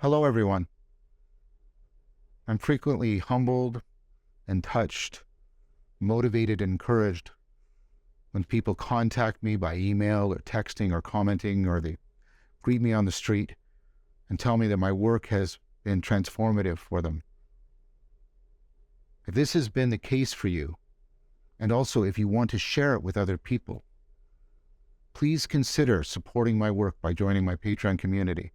Hello, everyone. I'm frequently humbled and touched, motivated and encouraged when people contact me by email or texting or commenting, or they greet me on the street and tell me that my work has been transformative for them. If this has been the case for you, and also if you want to share it with other people, please consider supporting my work by joining my Patreon community.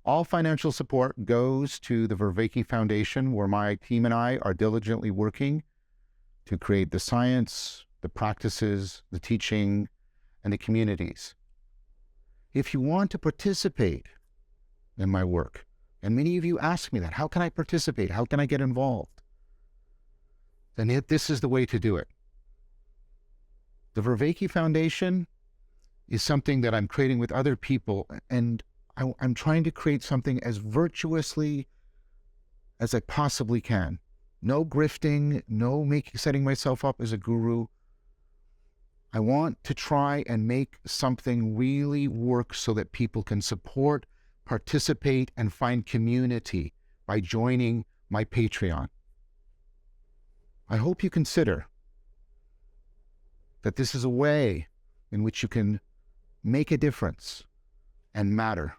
All financial support goes to the Vervaeke Foundation, where my team and I are diligently working to create the science, the practices, the teaching, and the communities. If you want to participate in my work, and many of you ask me that, how can I participate? How can I get involved? Then this is the way to do it. The Vervaeke Foundation is something that I'm creating with other people, and I'm trying to create something as virtuously as I possibly can. No grifting, no setting myself up as a guru. I want to try and make something really work so that people can support, participate, and find community by joining my Patreon. I hope you consider that this is a way in which you can make a difference and matter.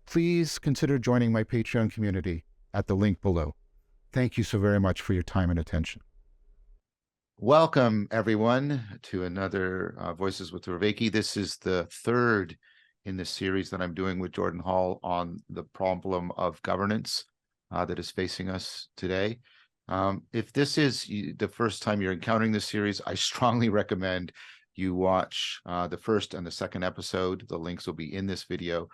Please consider joining my Patreon community at the link below. Thank you so very much for your time and attention. Welcome, everyone, to another Voices with Vervaeke. This is the third in the series that I'm doing with Jordan Hall on the problem of governance that is facing us today. If this is the first time you're encountering this series, I strongly recommend you watch the first and the second episode. The links will be in this video.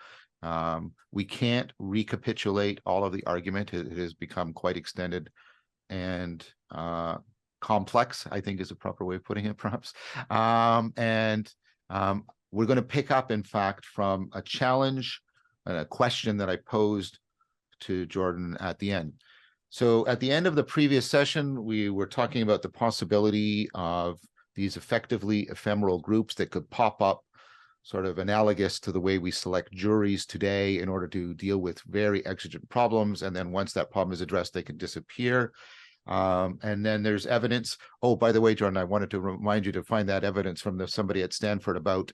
We can't recapitulate all of the argument. It has become quite extended and complex, I think is a proper way of putting it, perhaps. We're going to pick up, in fact, from a challenge and a question that I posed to Jordan at the end. So at the end of the previous session, we were talking about the possibility of these effectively ephemeral groups that could pop up, sort of analogous to the way we select juries today in order to deal with very exigent problems. And then once that problem is addressed, they can disappear. And then there's evidence. Oh, by the way, Jordan, I wanted to remind you to find that evidence from somebody at Stanford about,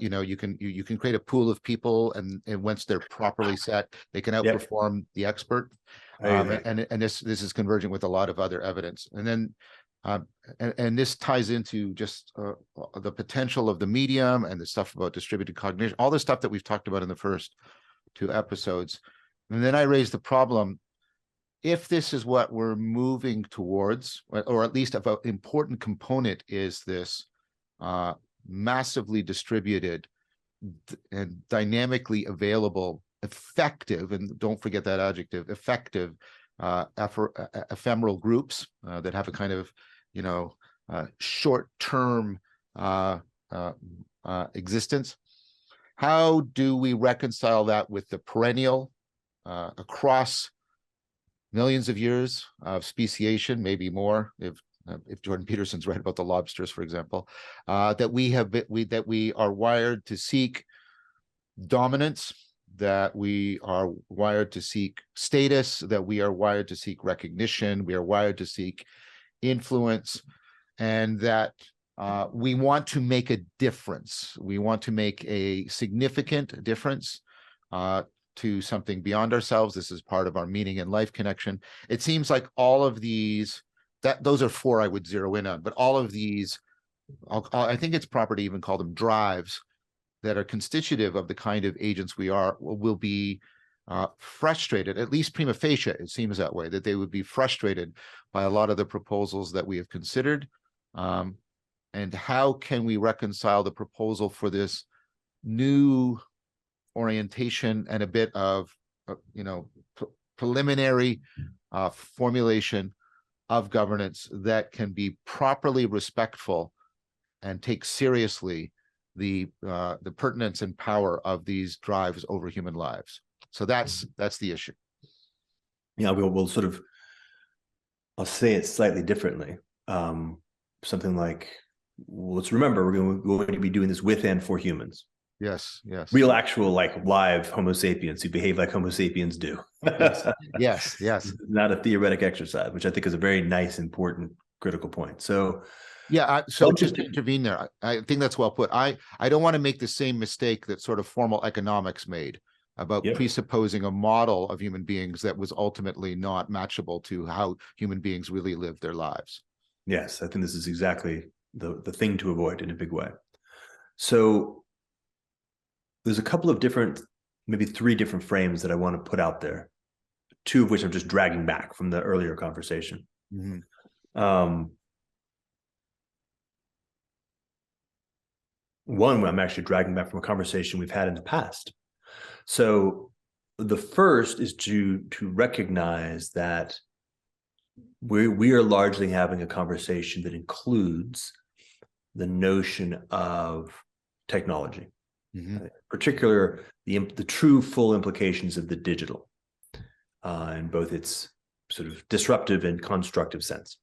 you can create a pool of people, and once they're properly set, they can outperform the expert. And this is converging with a lot of other evidence. And then and this ties into just the potential of the medium and the stuff about distributed cognition, all the stuff that we've talked about in the first two episodes. And then I raised the problem, if this is what we're moving towards, or at least an important component is this massively distributed and dynamically available, effective, and don't forget that adjective, effective ephemeral groups that have a kind of short-term existence. How do we reconcile that with the perennial across millions of years of speciation, maybe more, if Jordan Peterson's right about the lobsters, for example, that we are wired to seek dominance, that we are wired to seek status, that we are wired to seek recognition, we are wired to seek influence, and that we want to make a difference. We want to make a significant difference to something beyond ourselves. This is part of our meaning and life connection. It seems like all of these, those are four I would zero in on, but all of these, I think it's proper to even call them drives, that are constitutive of the kind of agents we are, will be frustrated, at least prima facie, it seems that way, that they would be frustrated by a lot of the proposals that we have considered. And how can we reconcile the proposal for this new orientation and a bit of, preliminary formulation of governance that can be properly respectful and take seriously the pertinence and power of these drives over human lives. So that's the issue. Yeah, we'll sort of, I'll say it slightly differently. Something like, let's remember, we're going to be doing this with and for humans. Yes. Yes. Real, actual, like live Homo sapiens who behave like Homo sapiens do. Yes. Yes. Yes. Not a theoretic exercise, which I think is a very nice, important, critical point. So, Yeah. So just to intervene there, I think that's well put. I don't want to make the same mistake that sort of formal economics made about presupposing a model of human beings that was ultimately not matchable to how human beings really live their lives. Yes, I think this is exactly the thing to avoid in a big way. So there's a couple of different, maybe 3 different frames that I want to put out there, 2 of which I'm just dragging back from the earlier conversation. One I'm actually dragging back from a conversation we've had in the past. So the first is to recognize that we are largely having a conversation that includes the notion of technology, in particular the true full implications of the digital, in both its sort of disruptive and constructive sense.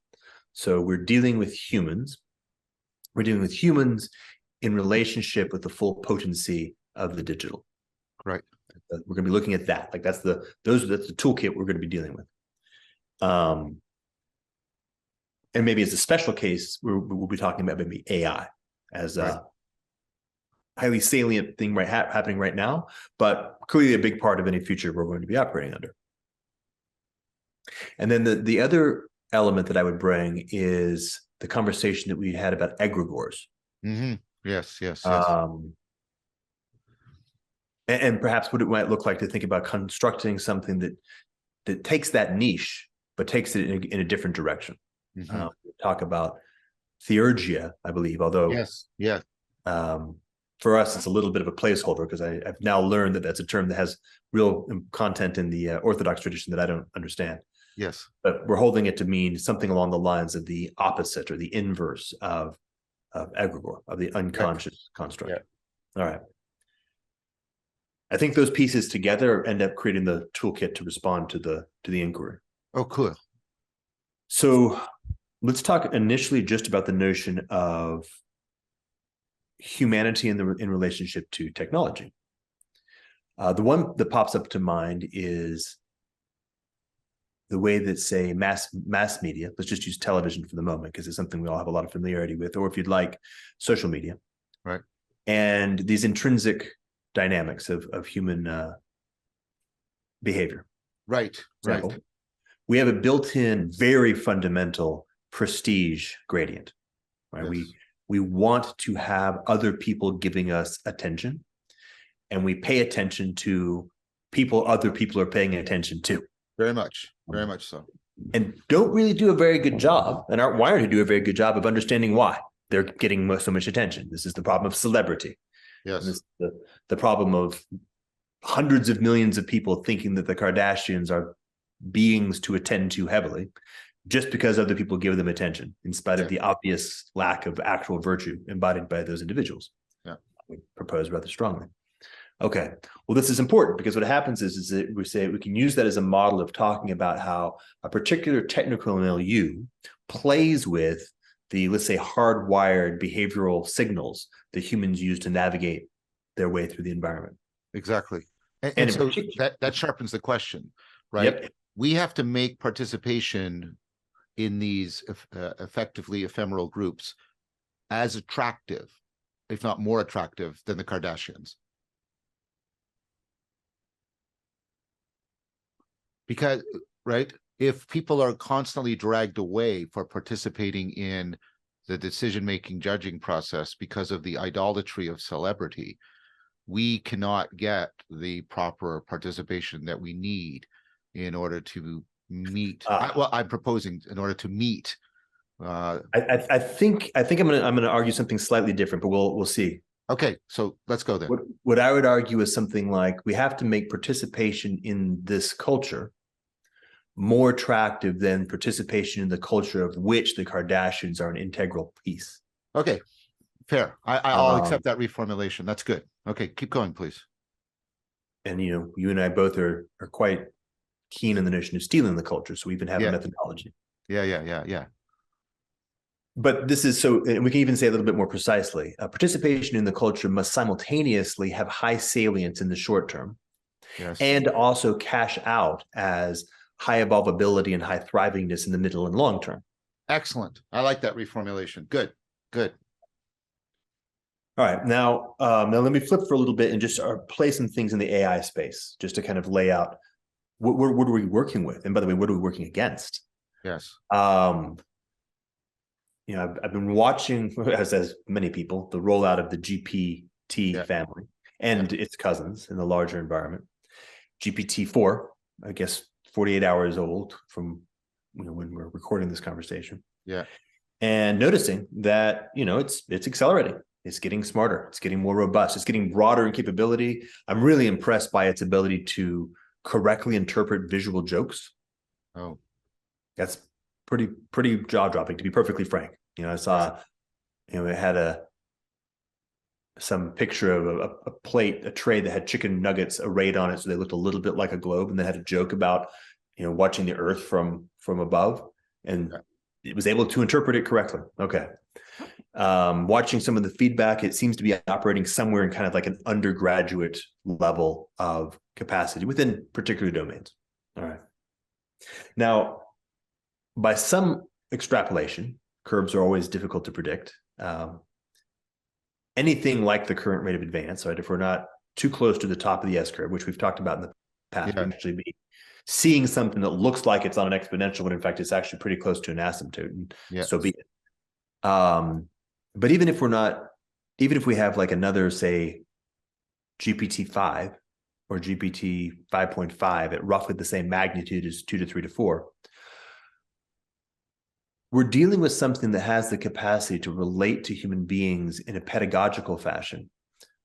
So we're dealing with humans. We're dealing with humans in relationship with the full potency of the digital. Right. We're going to be looking at that. Like that's the toolkit we're going to be dealing with. And maybe as a special case, we'll be talking about maybe AI as a highly salient thing happening right now, but clearly a big part of any future we're going to be operating under. And then the other element that I would bring is the conversation that we had about egregores. Yes, yes, yes. And perhaps what it might look like to think about constructing something that takes that niche, but takes it in a different direction. We talk about theurgia, I believe, although for us, it's a little bit of a placeholder because I've now learned that that's a term that has real content in the Orthodox tradition that I don't understand. Yes. But we're holding it to mean something along the lines of the opposite or the inverse of egregore, of the unconscious construct. All right. I think those pieces together end up creating the toolkit to respond to the inquiry. Oh, cool. So let's talk initially just about the notion of humanity in relationship to technology. The one that pops up to mind is the way that, say, mass media, let's just use television for the moment because it's something we all have a lot of familiarity with, or if you'd like, social media. Right. And these intrinsic dynamics of human behavior. Right. Right. We have a built-in, very fundamental prestige gradient. Right. Yes. We want to have other people giving us attention, and we pay attention to people other people are paying attention to. Very much so. And don't really do a very good job, and aren't wired to do a very good job of understanding why they're getting so much attention. This is the problem of celebrity. Yes. This is the problem of hundreds of millions of people thinking that the Kardashians are beings to attend to heavily, just because other people give them attention, in spite of the obvious lack of actual virtue embodied by those individuals. Yeah. We propose rather strongly. Okay. Well, this is important because what happens is that we say we can use that as a model of talking about how a particular technical milieu plays with the, let's say, hardwired behavioral signals that humans use to navigate their way through the environment. Exactly. And so that sharpens the question, right? Yep. We have to make participation in these effectively ephemeral groups as attractive, if not more attractive, than the Kardashians. Because, right, if people are constantly dragged away for participating in the decision-making judging process because of the idolatry of celebrity, we cannot get the proper participation that we need in order to meet. I'm proposing in order to meet. I think I'm gonna argue something slightly different, but we'll see. Okay, so let's go then. What I would argue is something like we have to make participation in this culture more attractive than participation in the culture of which the Kardashians are an integral piece. Okay, fair. I'll accept that reformulation. That's good. Okay, keep going, please. And you and I both are quite keen on the notion of stealing the culture, so we even have a methodology. Yeah. But this is so, and we can even say a little bit more precisely, participation in the culture must simultaneously have high salience in the short term, Yes. and also cash out as high evolvability and high thrivingness in the middle and long term. Excellent. I like that reformulation. Good. Good. All right. Now let me flip for a little bit and just play some things in the AI space, just to kind of lay out what are we working with? And by the way, what are we working against? Yes. I've been watching, as many people, the rollout of the GPT family and its cousins in the larger environment. GPT-4, I guess 48 hours old from when we're recording this conversation. Yeah. And noticing that, it's accelerating. It's getting smarter. It's getting more robust. It's getting broader in capability. I'm really impressed by its ability to correctly interpret visual jokes. Oh, that's pretty jaw-dropping, to be perfectly frank. I saw, it had some picture of a tray that had chicken nuggets arrayed on it, so they looked a little bit like a globe, and they had a joke about, watching the Earth from above, and it was able to interpret it correctly. Okay. Watching some of the feedback, it seems to be operating somewhere in kind of like an undergraduate level of capacity within particular domains. All right. Now, by some extrapolation, curves are always difficult to predict. Anything like the current rate of advance, right? If we're not too close to the top of the S curve, which we've talked about in the past, we can actually be seeing something that looks like it's on an exponential, but in fact, it's actually pretty close to an asymptote. And so be it. But even if we have like another, say, GPT-5 or GPT 5.5 at roughly the same magnitude as 2 to 3 to 4, we're dealing with something that has the capacity to relate to human beings in a pedagogical fashion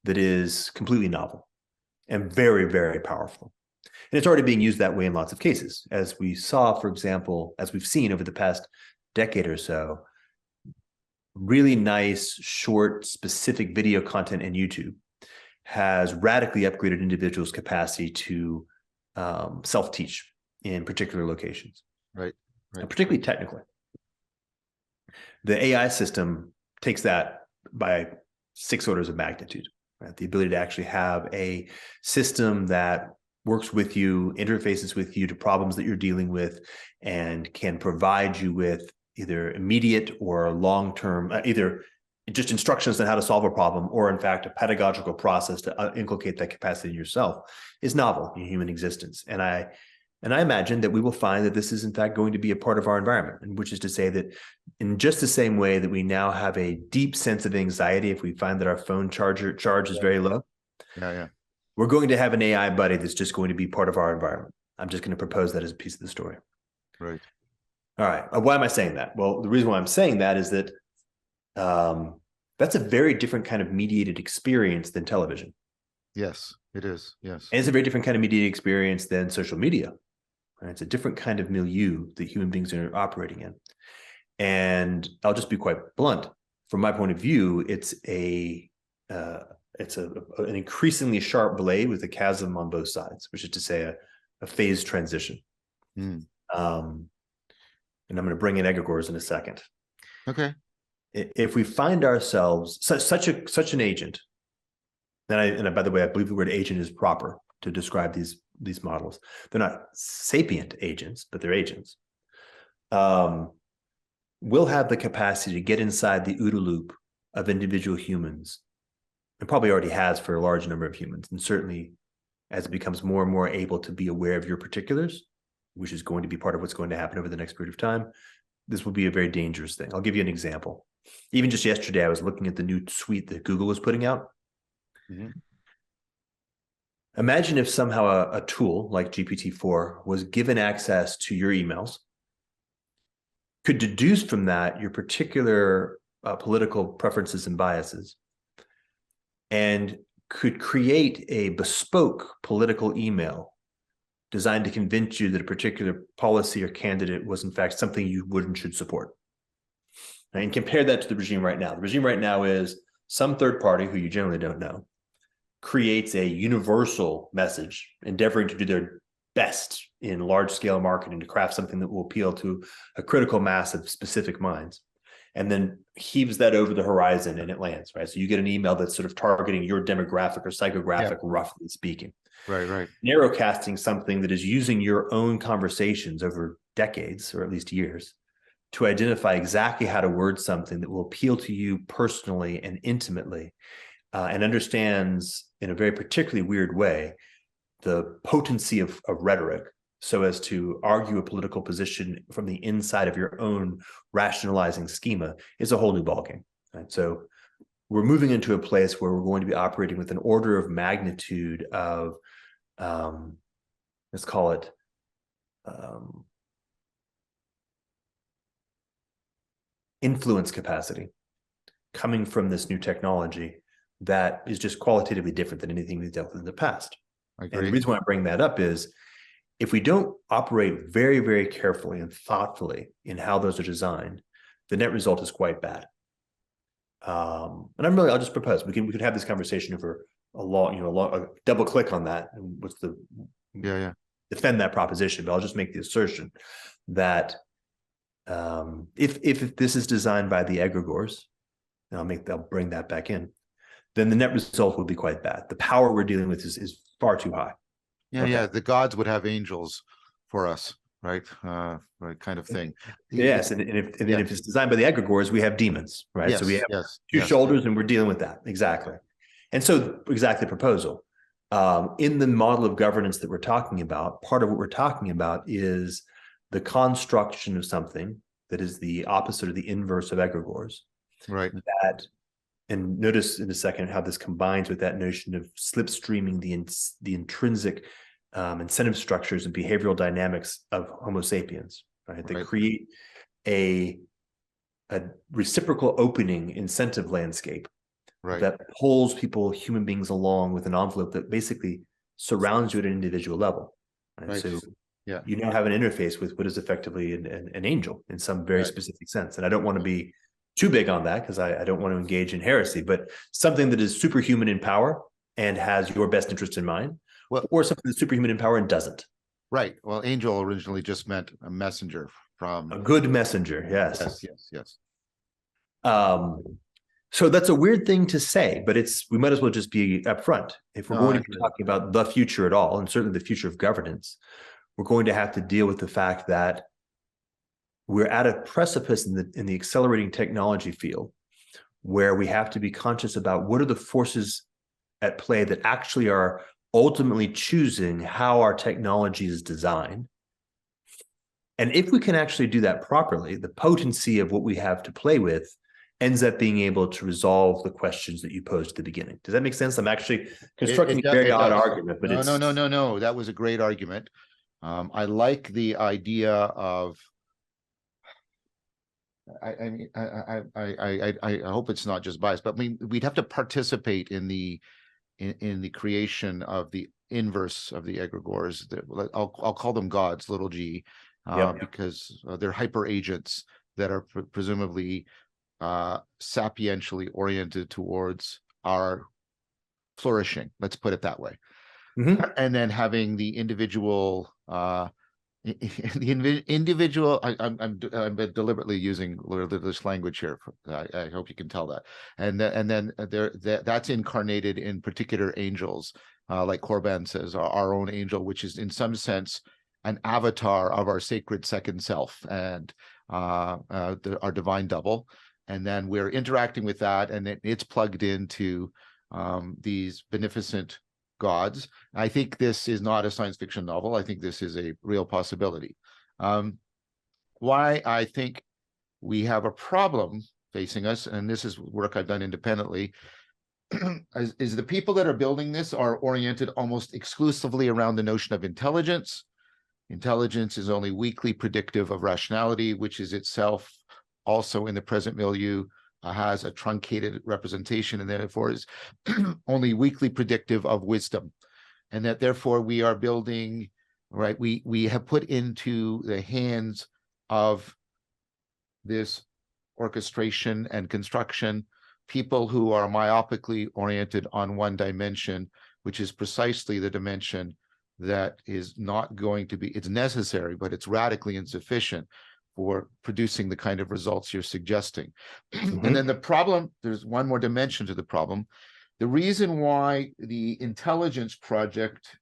that is completely novel and very, very powerful. And it's already being used that way in lots of cases. As we saw, for example, as we've seen over the past decade or so, really nice, short, specific video content in YouTube has radically upgraded individuals' capacity to self-teach in particular locations, right. And particularly technically. The AI system takes that by 6 orders of magnitude, right? The ability to actually have a system that works with you, interfaces with you to problems that you're dealing with, and can provide you with either immediate or long-term, either just instructions on how to solve a problem, or in fact, a pedagogical process to inculcate that capacity in yourself, is novel in human existence. And I imagine that we will find that this is in fact going to be a part of our environment, and which is to say that in just the same way that we now have a deep sense of anxiety if we find that our phone charge is very low, we're going to have an AI buddy that's just going to be part of our environment. I'm just going to propose that as a piece of the story. Right. All right. Why am I saying that? Well, the reason why I'm saying that is that that's a very different kind of mediated experience than television. Yes, it is. Yes. And it's a very different kind of mediated experience than social media. Right? It's a different kind of milieu that human beings are operating in. And I'll just be quite blunt. From my point of view, it's an increasingly sharp blade with a chasm on both sides, which is to say a phase transition. And I'm going to bring in egregores in a second. Okay. If we find ourselves such an agent, and by the way, I believe the word agent is proper to describe these models. They're not sapient agents, but they're agents. We'll have the capacity to get inside the OODA loop of individual humans, and probably already has for a large number of humans. And certainly as it becomes more and more able to be aware of your particulars, which is going to be part of what's going to happen over the next period of time, this will be a very dangerous thing. I'll give you an example. Even just yesterday, I was looking at the new suite that Google was putting out. Imagine if somehow a tool like GPT-4 was given access to your emails, could deduce from that your particular political preferences and biases, and could create a bespoke political email designed to convince you that a particular policy or candidate was in fact something you would and should support. And compare that to the regime right now. The regime right now is some third party who you generally don't know creates a universal message, endeavoring to do their best in large-scale marketing to craft something that will appeal to a critical mass of specific minds. and then heaves that over the horizon and it lands, right? So you get an email that's sort of targeting your demographic or psychographic, roughly speaking. Right. Narrowcasting something that is using your own conversations over decades, or at least years, to identify exactly how to word something that will appeal to you personally and intimately, and understands in a very particularly weird way the potency of rhetoric, so as to argue a political position from the inside of your own rationalizing schema, is a whole new ballgame. Right? So we're moving into a place where we're going to be operating with an order of magnitude of, let's call it, influence capacity coming from this new technology that is just qualitatively different than anything we've dealt with in the past. And the reason why I bring that up is, if we don't operate very, very carefully and thoughtfully in how those are designed, the net result is quite bad. And I'll just propose we could have this conversation over a double click on that. And what's the defend that proposition? But I'll just make the assertion that if this is designed by the egregores, and I'll bring that back in, then the net result will be quite bad. The power we're dealing with is far too high. The gods would have angels for us, right? Right, kind of thing. Yes, and if it's designed by the egregores, we have demons, right? Yes, so we have two shoulders, and we're dealing with that exactly. And so, exactly, proposal in the model of governance that we're talking about. Part of what we're talking about is the construction of something that is the opposite or the inverse of egregores, right? And notice in a second how this combines with that notion of slipstreaming the intrinsic incentive structures and behavioral dynamics of Homo sapiens, right? They create a reciprocal opening incentive landscape that pulls human beings along with an envelope that basically surrounds you at an individual level. Right? So you now have an interface with what is effectively an angel in some very specific sense. And I don't want to be too big on that because I don't want to engage in heresy, but something that is superhuman in power and has your best interest in mind, or something that's superhuman in power and doesn't. Right. Well, angel originally just meant a messenger from a good messenger. Yes. Yes. So that's a weird thing to say, but we might as well just be upfront. If we're going to be talking about the future at all, and certainly the future of governance, we're going to have to deal with the fact that we're at a precipice in the accelerating technology field where we have to be conscious about what are the forces at play that actually are ultimately choosing how our technology is designed. And if we can actually do that properly, the potency of what we have to play with ends up being able to resolve the questions that you posed at the beginning. Does that make sense? I'm actually constructing a very odd argument, but no. That was a great argument. I like the idea of. I hope it's not just bias, but I mean, we'd have to participate in the creation of the inverse of the egregores. I'll call them gods, little g, because they're hyper agents that are presumably sapientially oriented towards our flourishing. Let's put it that way. And then having the individual. I'm deliberately using this language here. I hope you can tell that. And then that's incarnated in particular angels, like Corban says, our own angel, which is in some sense an avatar of our sacred second self and our divine double. And then we're interacting with that, and it's plugged into these beneficent gods. I think this is not a science fiction novel. I think this is a real possibility. Why I think we have a problem facing us, and this is work I've done independently, is the people that are building this are oriented almost exclusively around the notion of intelligence. Intelligence is only weakly predictive of rationality, which is itself also in the present milieu has a truncated representation, and therefore is only weakly predictive of wisdom. And that therefore we are building, right, we have put into the hands of this orchestration and construction people who are myopically oriented on one dimension, which is precisely the dimension that is not going to be, it's necessary, but it's radically insufficient for producing the kind of results you're suggesting. Mhm. And then the problem, there's one more dimension to the problem. The reason why the intelligence project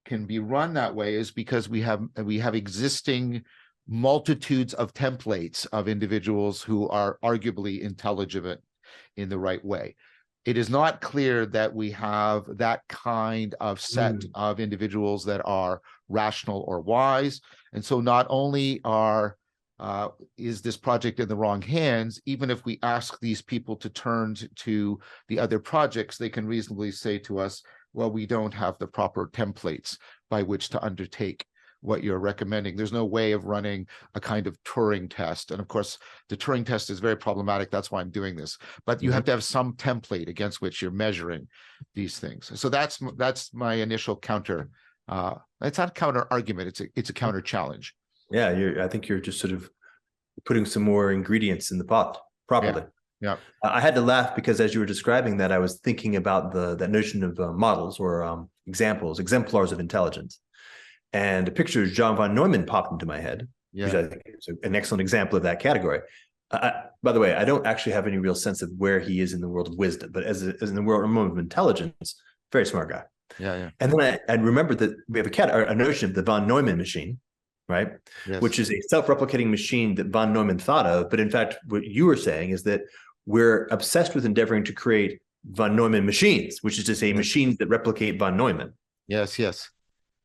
can be run that way is because we have existing multitudes of templates of individuals who are arguably intelligent in the right way. It is not clear that we have that kind of set of individuals that are rational or wise. And so not only is this project in the wrong hands, even if we ask these people to turn to the other projects, they can reasonably say to us, well, we don't have the proper templates by which to undertake what you're recommending. There's no way of running a kind of Turing test. And of course, the Turing test is very problematic. That's why I'm doing this. But you have to have some template against which you're measuring these things. So that's my initial counter. It's not a counter argument. It's a counter challenge. Yeah, I think you're just sort of putting some more ingredients in the pot properly. Yeah. I had to laugh because as you were describing that, I was thinking about that notion of models or exemplars of intelligence. And a picture of John von Neumann popped into my head, which I think is an excellent example of that category. By the way, I don't actually have any real sense of where he is in the world of wisdom, but as in the world of intelligence, very smart guy. Yeah. And then I remembered that we have a notion of the von Neumann machine, right? Yes. Which is a self-replicating machine that von Neumann thought of. But in fact, what you were saying is that we're obsessed with endeavoring to create von Neumann machines, which is to say machines that replicate von Neumann. Yes.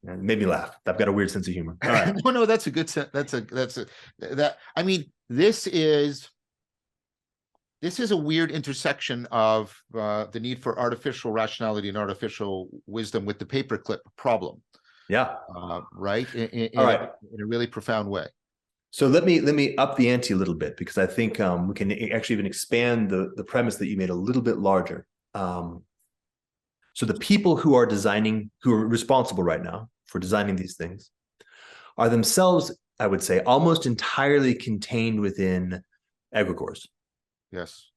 And it made me laugh. I've got a weird sense of humor. All right. No, that's a good sense. I mean, this is a weird intersection of the need for artificial rationality and artificial wisdom with the paperclip problem. Yeah. Right. In a really profound way. So let me up the ante a little bit, because I think we can actually even expand the premise that you made a little bit larger. So the people who are responsible right now for designing these things are themselves, I would say, almost entirely contained within egregores. Yes.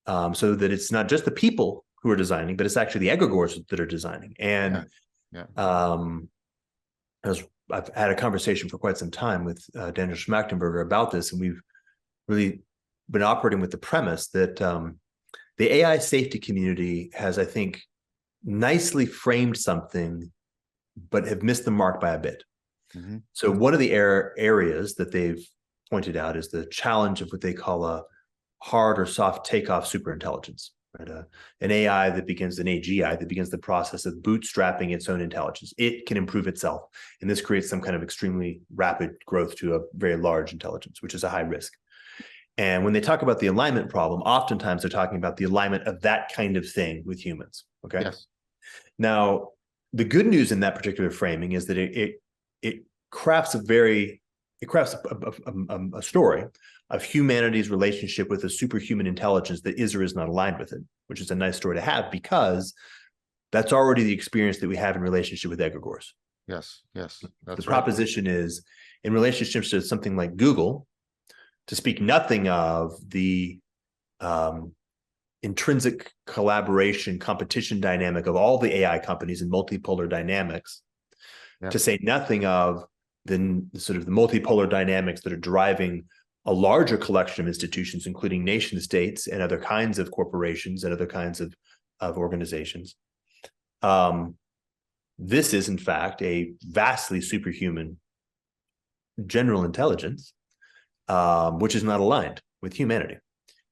So that it's not just the people who are designing, but it's actually the egregores that are designing. And I've had a conversation for quite some time with Daniel Schmachtenberger about this, and we've really been operating with the premise that the AI safety community has, I think, nicely framed something, but have missed the mark by a bit. Mm-hmm. So one of the areas that they've pointed out is the challenge of what they call a hard or soft takeoff superintelligence, right? An AGI that begins the process of bootstrapping its own intelligence. It can improve itself, and this creates some kind of extremely rapid growth to a very large intelligence, which is a high risk. And when they talk about the alignment problem, oftentimes they're talking about the alignment of that kind of thing with humans. Okay. Yes. Now, the good news in that particular framing is that it crafts a story of humanity's relationship with a superhuman intelligence that is or is not aligned with it, which is a nice story to have, because that's already the experience that we have in relationship with egregores. Yes. That's the proposition is, in relationships to something like Google, to speak nothing of the intrinsic collaboration, competition dynamic of all the AI companies and multipolar dynamics, to say nothing of the sort of the multipolar dynamics that are driving a larger collection of institutions, including nation states and other kinds of corporations and other kinds of organizations. This is, in fact, a vastly superhuman general intelligence, which is not aligned with humanity.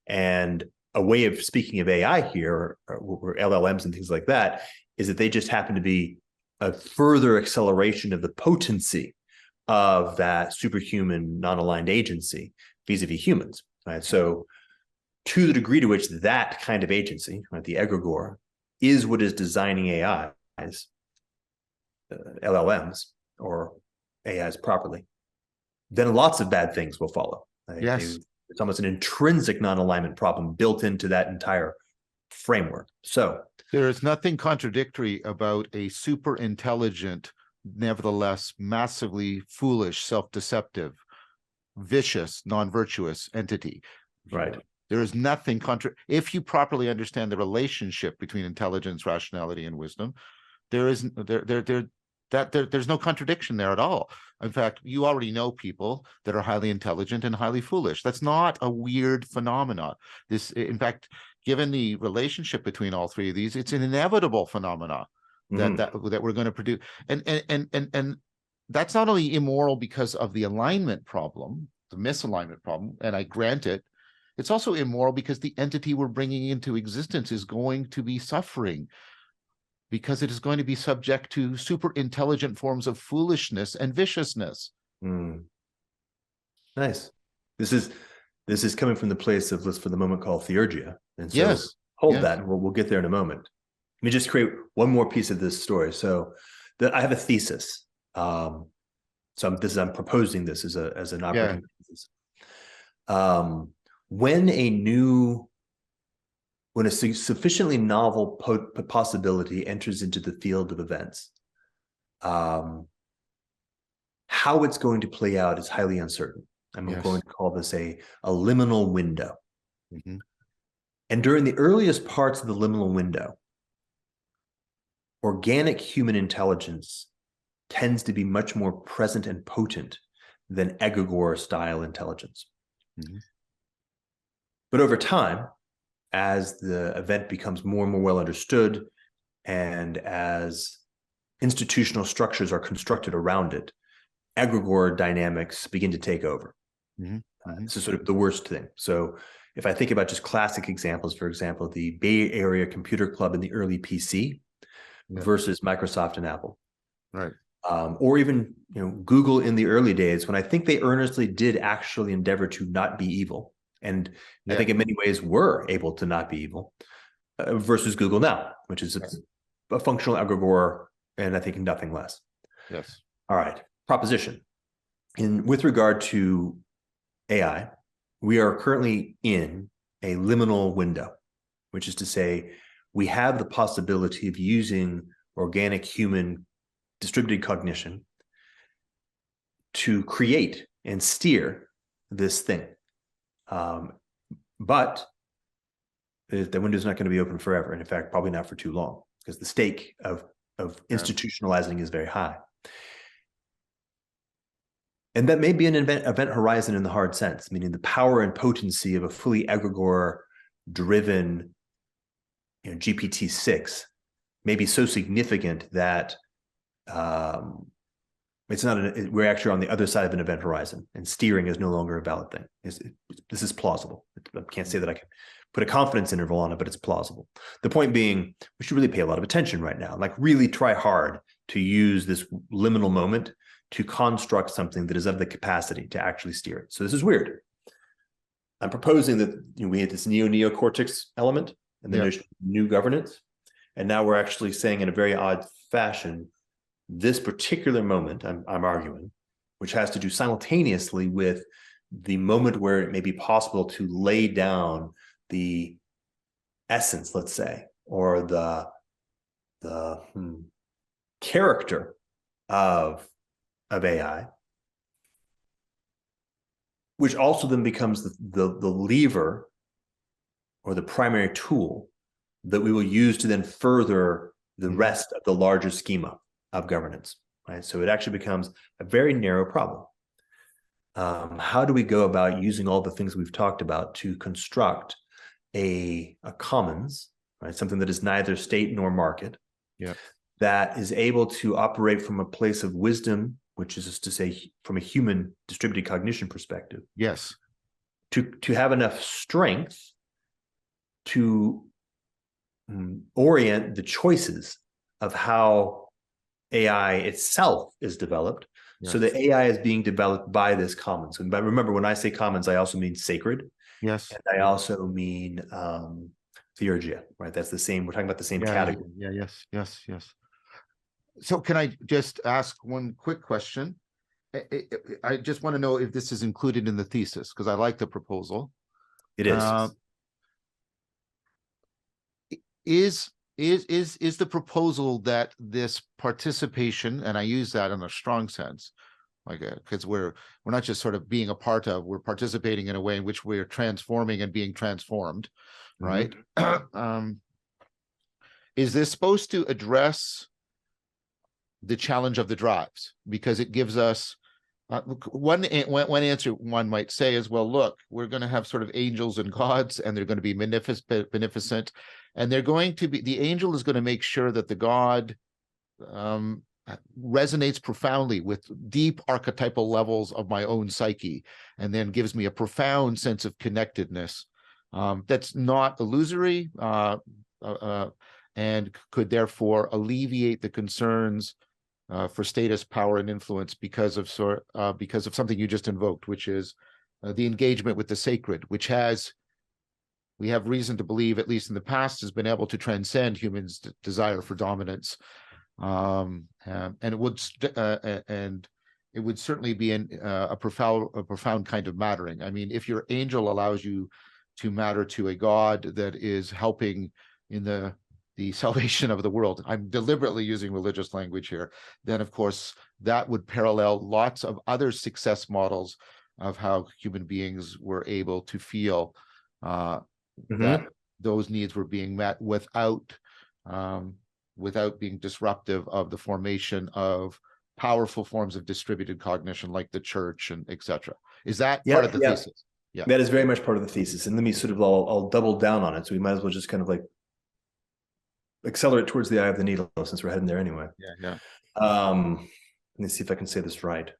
And a way of speaking of AI here, or LLMs and things like that, is that they just happen to be a further acceleration of the potency of that superhuman non-aligned agency vis-a-vis humans, right? So to the degree to which that kind of agency, right, the egregore, is what is designing AIs, LLMs, or AIs properly, then lots of bad things will follow. Right? Yes. It's almost an intrinsic non-alignment problem built into that entire framework. So there is nothing contradictory about a super intelligent, nevertheless massively foolish, self-deceptive, vicious, non-virtuous entity. Right. There is nothing if you properly understand the relationship between intelligence, rationality, and wisdom, there there's no contradiction there at all. In fact, you already know people that are highly intelligent and highly foolish. That's not a weird phenomenon. This, in fact, given the relationship between all three of these, it's an inevitable phenomena that we're going to produce. And that's not only immoral because of the alignment problem, the misalignment problem, and I grant it, it's also immoral because the entity we're bringing into existence is going to be suffering, because it is going to be subject to super intelligent forms of foolishness and viciousness. Nice. This is coming from the place of, let's for the moment call theurgia. And so yes, hold that, and we'll get there in a moment. Let me just create one more piece of this story. So I have a thesis. I'm proposing this as an operating thesis. When a sufficiently novel possibility enters into the field of events, how it's going to play out is highly uncertain. I'm going to call this a liminal window. And during the earliest parts of the liminal window, organic human intelligence tends to be much more present and potent than egregore style intelligence. But over time, as the event becomes more and more well understood, and as institutional structures are constructed around it, egregore dynamics begin to take over. This is sort of the worst thing. So if I think about just classic examples, for example, the Bay Area Computer Club in the early PC versus Microsoft and Apple. Right. Or even Google in the early days, when I think they earnestly did actually endeavor to not be evil. And I think in many ways were able to not be evil, versus Google now, which is a functional egregore, and I think nothing less. Yes. All right. Proposition. With regard to AI, we are currently in a liminal window, which is to say we have the possibility of using organic human distributed cognition to create and steer this thing. But the window is not going to be open forever. And in fact, probably not for too long, because the stake of institutionalizing is very high. And that may be an event horizon in the hard sense, meaning the power and potency of a fully egregore-driven GPT-6 may be so significant that it's not. We're actually on the other side of an event horizon, and steering is no longer a valid thing. This is plausible. I can't say that I can put a confidence interval on it, but it's plausible. The point being, we should really pay a lot of attention right now, like really try hard to use this liminal moment to construct something that is of the capacity to actually steer it. So this is weird. I'm proposing that we had this neocortex element and the notion of new governance. And now we're actually saying in a very odd fashion, this particular moment, I'm arguing, which has to do simultaneously with the moment where it may be possible to lay down the essence, let's say, or the character of AI, which also then becomes the lever or the primary tool that we will use to then further the rest of the larger schema of governance, right? So it actually becomes a very narrow problem. How do we go about using all the things we've talked about to construct a commons, right? Something that is neither state nor market, that is able to operate from a place of wisdom, which is to say, from a human distributed cognition perspective. Yes. To have enough strength to orient the choices of how AI itself is developed. So the AI is being developed by this commons. And remember, when I say commons, I also mean sacred. Yes. And I also mean theurgia, right? That's the same. We're talking about the same category. Yes. So can I just ask one quick question? I just want to know if this is included in the thesis, because I like the proposal. It is. Is the proposal that this participation, and I use that in a strong sense, like because we're not just sort of being a part of, we're participating in a way in which we're transforming and being transformed, right? Is this supposed to address the challenge of the drives, because it gives us one answer one might say is, well, look, we're going to have sort of angels and gods, and they're going to be beneficent, and they're going to be, the angel is going to make sure that the god resonates profoundly with deep archetypal levels of my own psyche, and then gives me a profound sense of connectedness that's not illusory, and could therefore alleviate the concerns for status, power, and influence because of something you just invoked, which is the engagement with the sacred, which we have reason to believe, at least in the past, has been able to transcend humans' desire for dominance, and it would certainly be a profound kind of mattering. I mean, if your angel allows you to matter to a god that is helping in the salvation of the world, I'm deliberately using religious language here, then of course that would parallel lots of other success models of how human beings were able to feel that those needs were being met without being disruptive of the formation of powerful forms of distributed cognition like the church and etc. Is that part of the thesis? Yeah, that is very much part of the thesis. And let me sort of, I'll double down on it. So we might as well just kind of like accelerate towards the eye of the needle, since we're heading there anyway. Yeah. Let me see if I can say this right.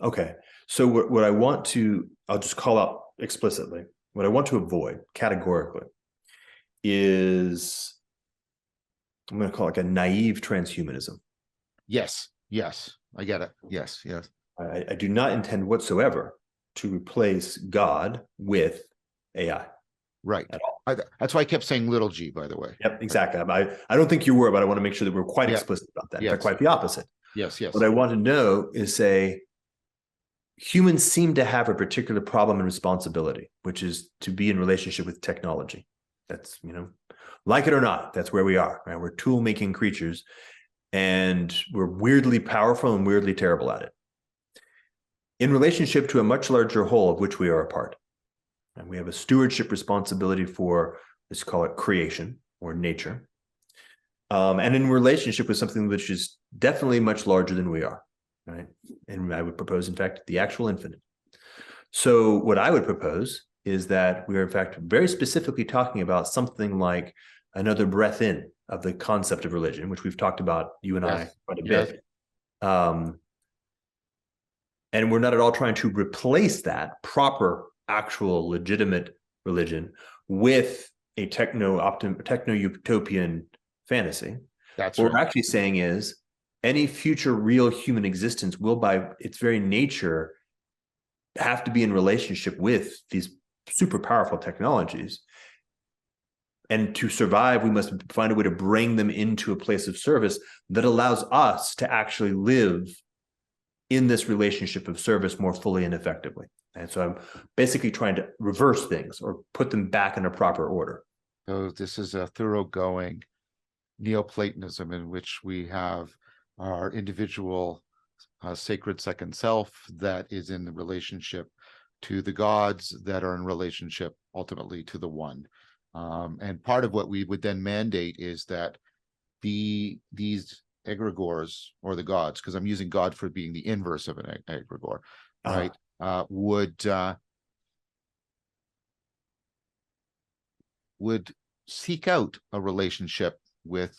Okay. So what I want to, I'll just call out explicitly, what I want to avoid categorically is, I'm going to call it like a naive transhumanism. Yes, I get it. Yes. I do not intend whatsoever to replace God with AI. Right. At all. That's why I kept saying little g, by the way. Yep, exactly. I don't think you were, but I want to make sure that we're quite explicit about that. In fact, quite the opposite. Yes. What I want to know is, say, humans seem to have a particular problem and responsibility, which is to be in relationship with technology. That's, like it or not, that's where we are, right? We're tool-making creatures, and we're weirdly powerful and weirdly terrible at it. In relationship to a much larger whole of which we are a part. And we have a stewardship responsibility for, let's call it creation or nature. And in relationship with something which is definitely much larger than we are, right? And I would propose, in fact, the actual infinite. So what I would propose is that we are, in fact, very specifically talking about something like another breath in of the concept of religion, which we've talked about, you and I, quite a bit. And we're not at all trying to replace that proper, actual, legitimate religion with a techno-utopian fantasy. That's what we're actually saying is any future real human existence will, by its very nature, have to be in relationship with these super powerful technologies. And to survive, we must find a way to bring them into a place of service that allows us to actually live in this relationship of service more fully and effectively. And so I'm basically trying to reverse things or put them back in a proper order. So this is a thoroughgoing Neoplatonism in which we have our individual sacred second self that is in the relationship to the gods that are in relationship ultimately to the one. And part of what we would then mandate is that these egregores, or the gods, because I'm using God for being the inverse of an egregore, right? Would seek out a relationship with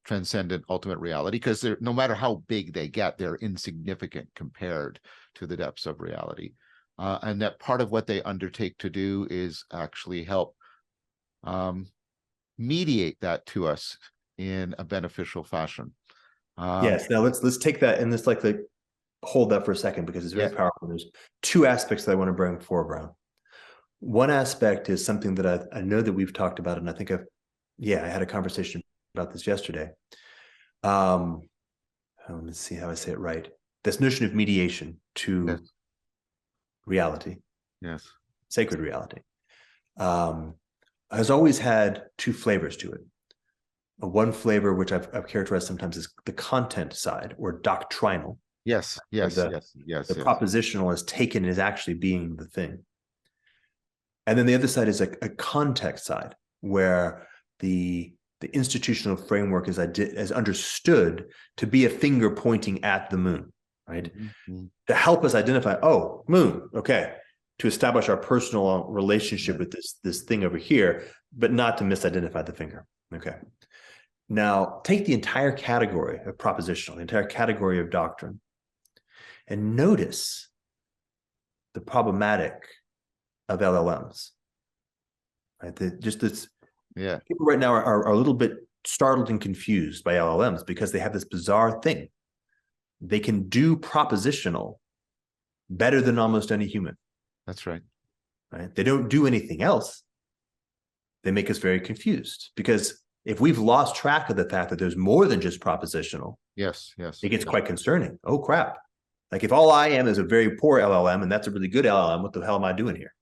transcendent ultimate reality, because they're, no matter how big they get, they're insignificant compared to the depths of reality. And that part of what they undertake to do is actually help mediate that to us in a beneficial fashion. Yes. Now let's take that and let's hold that for a second, because it's very powerful. There's two aspects that I want to bring foreground. One aspect is something that I know that we've talked about, and I think I had a conversation about this yesterday. Let's see how I say it right. This notion of mediation to reality, sacred reality, has always had two flavors to it. One flavor, which I've characterized sometimes as the content side or doctrinal. Yes. The propositional is taken as actually being the thing. And then the other side is a context side, where the the institutional framework is understood to be a finger pointing at the moon, right? Mm-hmm. To help us identify, oh, moon, okay, to establish our personal relationship with this thing over here, but not to misidentify the finger, okay? Now, take the entire category of propositional, the entire category of doctrine, and notice the problematic of LLMs, right? People right now are a little bit startled and confused by LLMs because they have this bizarre thing. They can do propositional better than almost any human. That's right. Right? They don't do anything else. They make us very confused because if we've lost track of the fact that there's more than just propositional, it gets quite concerning. Oh, crap. Like if all I am is a very poor LLM and that's a really good LLM, what the hell am I doing here?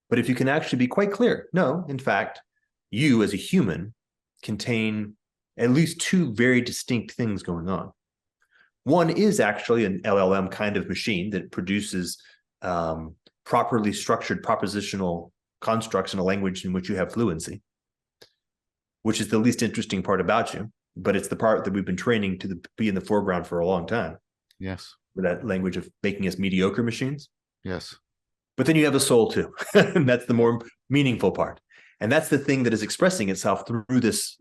But if you can actually be quite clear, no, in fact, you as a human contain at least two very distinct things going on. One is actually an LLM kind of machine that produces properly structured propositional constructs in a language in which you have fluency, which is the least interesting part about you, but it's the part that we've been training to be in the foreground for a long time. Yes. For that language of making us mediocre machines. Yes. But then you have a soul too. And that's the more meaningful part. And that's the thing that is expressing itself through this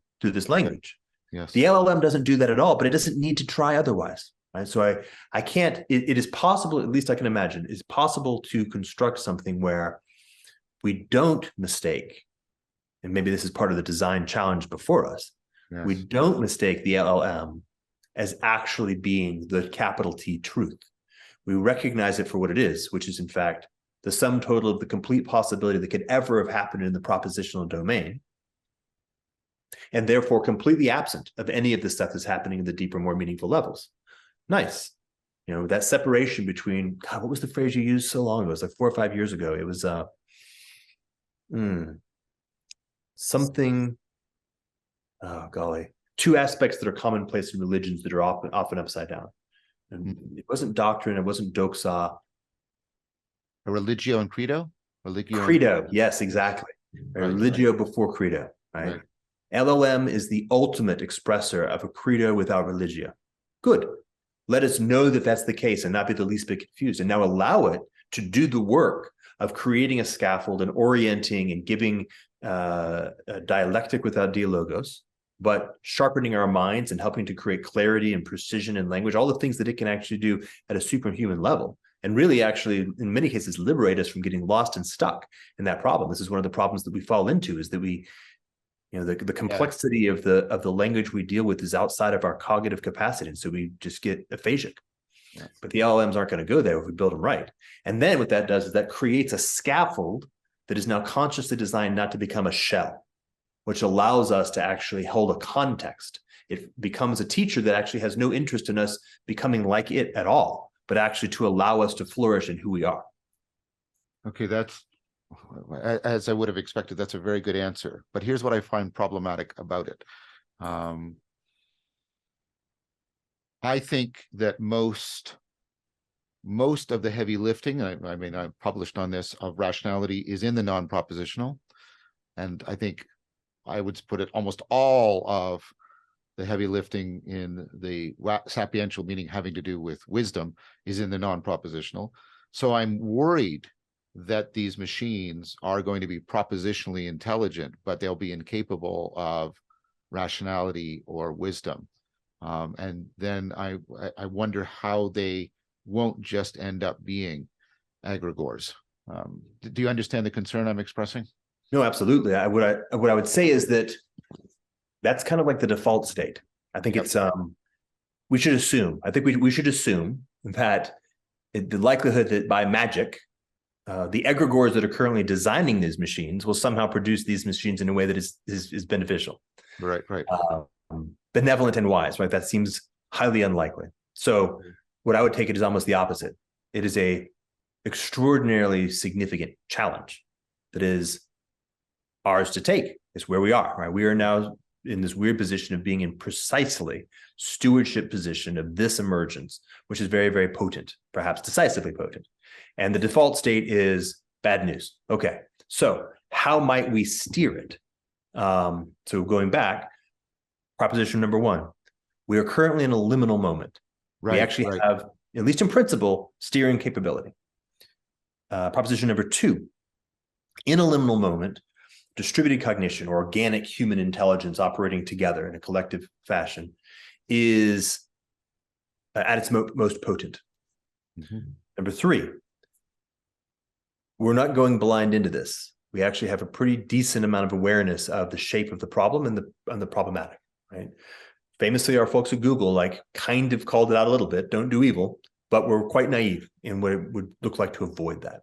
language. Yes. The LLM doesn't do that at all, but it doesn't need to try otherwise. Right? So I can't, it is possible, at least I can imagine, it's possible to construct something where we don't mistake, and maybe this is part of the design challenge before us, we don't mistake the LLM as actually being the capital T truth. We recognize it for what it is, which is in fact the sum total of the complete possibility that could ever have happened in the propositional domain, and therefore completely absent of any of the stuff that's happening in the deeper, more meaningful levels. Nice. You know, that separation between, God, what was the phrase you used so long ago? It was like 4 or 5 years ago. It was something, oh golly, two aspects that are commonplace in religions that are often upside down. And it wasn't doctrine, it wasn't doxa. A religio and credo? Credo, yes, exactly. Right, religio before credo, right? LLM is the ultimate expressor of a credo without religio. Good. Let us know that that's the case and not be the least bit confused, and now allow it to do the work of creating a scaffold and orienting and giving a dialectic without dialogos, but sharpening our minds and helping to create clarity and precision in language, all the things that it can actually do at a superhuman level, and really actually, in many cases, liberate us from getting lost and stuck in that problem. This is one of the problems that we fall into, is that we, you know, the complexity of the language we deal with is outside of our cognitive capacity, and so we just get aphasic. Yes. But the LLMs aren't going to go there if we build them right. And then what that does is that creates a scaffold that is now consciously designed not to become a shell, which allows us to actually hold a context. It becomes a teacher that actually has no interest in us becoming like it at all, but actually to allow us to flourish in who we are. Okay, that's, as I would have expected, that's a very good answer. But here's what I find problematic about it. I think that most of the heavy lifting, I mean, I published on this, of rationality is in the non-propositional. And I think I would put it almost all of the heavy lifting in the sapiential, meaning having to do with wisdom, is in the non-propositional. So I'm worried that these machines are going to be propositionally intelligent, but they'll be incapable of rationality or wisdom. And then I wonder how they won't just end up being egregores. Do you understand the concern I'm expressing? No, absolutely. What I would say is that that's kind of like the default state. I think it's we should assume. I think we should assume that the likelihood that by magic, the egregores that are currently designing these machines will somehow produce these machines in a way that is beneficial. Right. Benevolent and wise, right? That seems highly unlikely. So what I would take it is almost the opposite. It is a extraordinarily significant challenge that is ours to take. It's where we are, right? We are now in this weird position of being in precisely stewardship position of this emergence, which is very, very potent, perhaps decisively potent. And the default state is bad news. Okay, so how might we steer it? So going back, proposition number one, we are currently in a liminal moment. We actually have, at least in principle, steering capability. Proposition number two, in a liminal moment, distributed cognition or organic human intelligence operating together in a collective fashion is at its most potent. Number three, we're not going blind into this. We actually have a pretty decent amount of awareness of the shape of the problem and the problematic, right? Famously, our folks at Google kind of called it out a little bit, don't do evil, but we're quite naive in what it would look like to avoid that.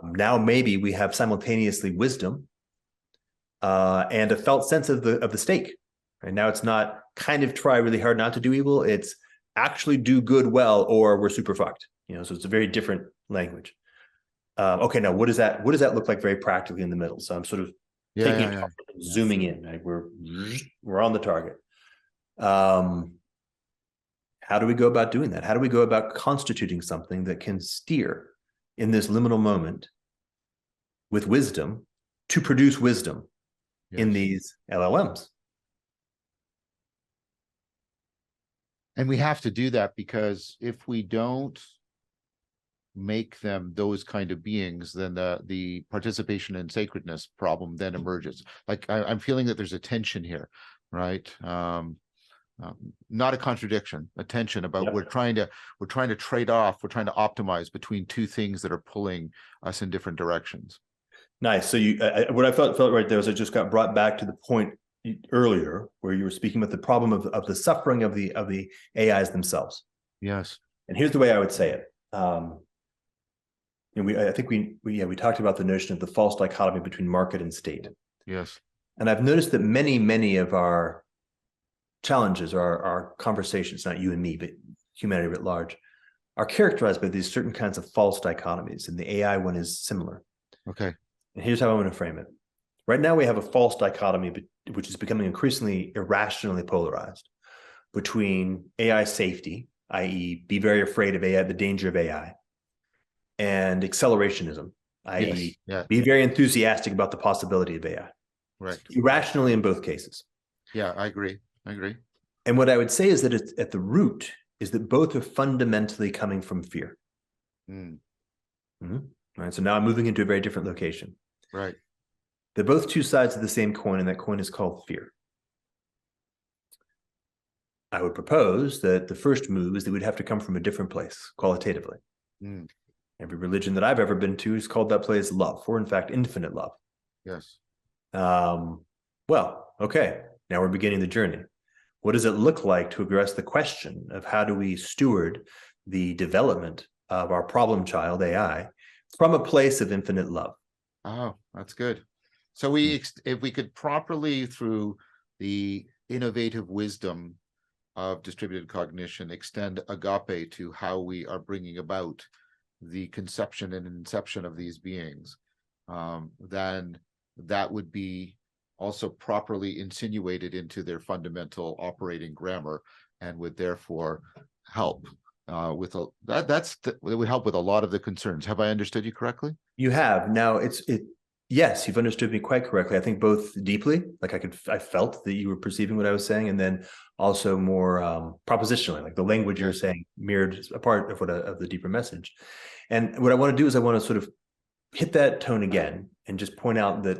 Now maybe we have simultaneously wisdom and a felt sense of the stake. Right now, it's not kind of try really hard not to do evil. It's actually do good well, or we're super fucked. So it's a very different language. Okay, now what does that look like very practically in the middle? So I'm sort of zooming in. Right? We're on the target. How do we go about doing that? How do we go about constituting something that can steer in this liminal moment with wisdom to produce wisdom in these LLMs? And we have to do that because if we don't make them those kind of beings, then the participation in sacredness problem then emerges. I'm feeling that there's a tension here, right? Not a contradiction, a tension about we're trying to trade off, we're trying to optimize between two things that are pulling us in different directions. Nice. So what I felt right there was I just got brought back to the point earlier where you were speaking about the problem of the suffering of the AIs themselves. Yes. And here's the way I would say it. I think we talked about the notion of the false dichotomy between market and state. Yes. And I've noticed that many of our challenges, our conversations, not you and me, but humanity writ large, are characterized by these certain kinds of false dichotomies, and the AI one is similar. Okay. And here's how I want to frame it. Right now, we have a false dichotomy, which is becoming increasingly irrationally polarized, between AI safety, i.e., be very afraid of AI, the danger of AI, and accelerationism, i.e., be very enthusiastic about the possibility of AI. Right. Irrationally in both cases. Yeah, I agree. And what I would say is that it's at the root is that both are fundamentally coming from fear. Right. So now I'm moving into a very different location. Right. They're both two sides of the same coin, and that coin is called fear. I would propose that the first move is that we'd have to come from a different place qualitatively. Every religion that I've ever been to has called that place love, or in fact, infinite love. Yes. Well, okay, now we're beginning the journey. What does it look like to address the question of how do we steward the development of our problem child AI from a place of infinite love? Oh, that's good. So if we could properly, through the innovative wisdom of distributed cognition, extend agape to how we are bringing about the conception and inception of these beings, then that would be also properly insinuated into their fundamental operating grammar, and would therefore help with it would help with a lot of the concerns. Have I understood you correctly? You have. Now yes, you've understood me quite correctly. I think both deeply, I felt that you were perceiving what I was saying, and then also more propositionally, like the language you're saying mirrored a part of the deeper message. And what I want to do is I want to sort of hit that tone again and just point out that